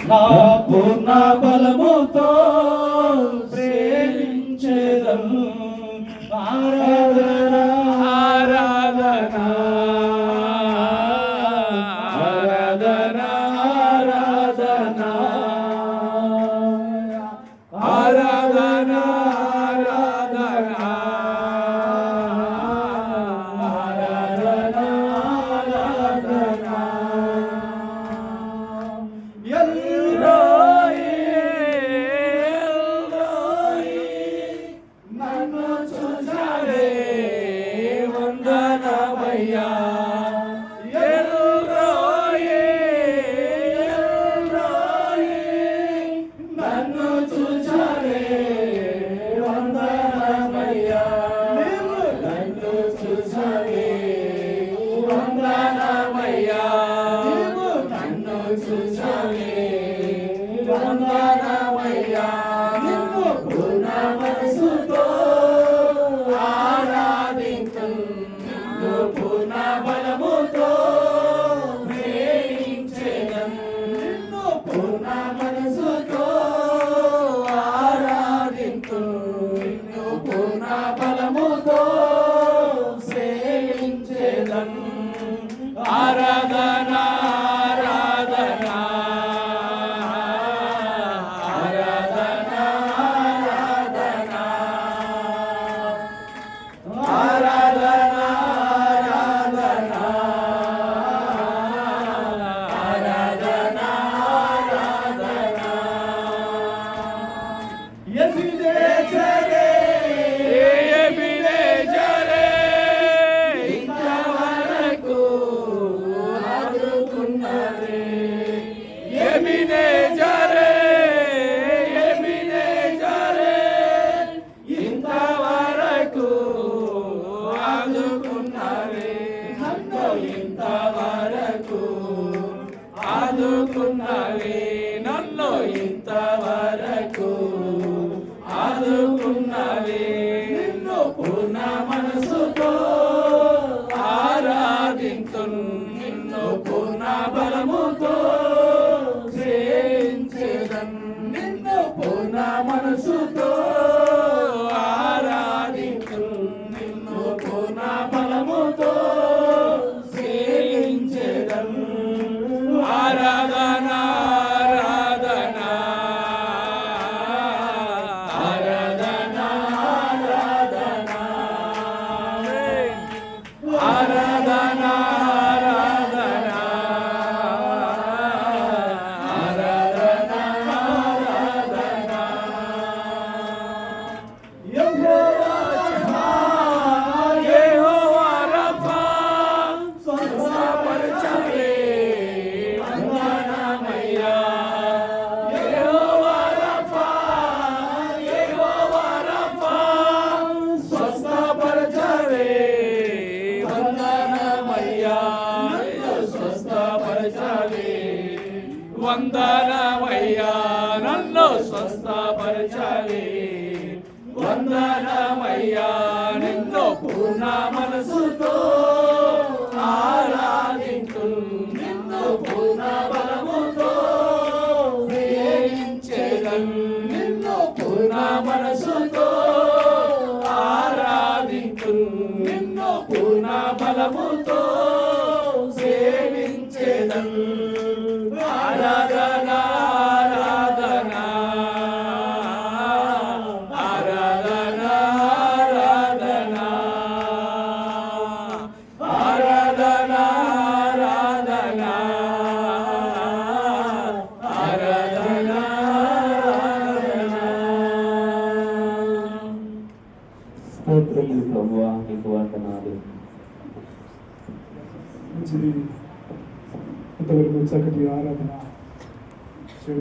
నా పూర్ణ బలముతో సేవించెదను. ఆరాధన ఆరాధన ఆరాధన ఆరాధన ఆరాధన ఆదుకున్నవే నన్ను ఇంతవరకు ఆదుకున్నవే నిన్ను పూర్ణ మనసుతో ఆరాధింతును నిన్ను పూర్ణ బలముతో సేవించెదను నిన్ను పూర్ణ మనసుతో ఆరాధింతును నిన్ను పూర్ణ బలముతో సేవించెదను. ఆరాధన ఆరాధన ఆరాధన ఆరాధన ఆరాధన ఆరాధన ఆరాధన ఆరాధన యెహోవా రఫా స్వస్థపరచవే వందనమయ్యా నన్ను స్వస్థపరచాలి వందనమయ్యా నిన్ను పూర్ణ మనసుతో ఆరాధింతును నిన్ను పూర్ణ బలముతో సేవించెదను నిన్ను పూర్ణ మనసుతో ఆరాధింతును నిన్ను పూర్ణ బలముతో సేవించెదను. ఆరాధన ఆరాధన ఆరాధన ఆరాధన ఆరాధన ఆరాధన ఆరాధన స్తోత్రములు ప్రభువా నీకు వందనాలు. మంచిది. ఇంతవరకు చక్కటి ఆరాధన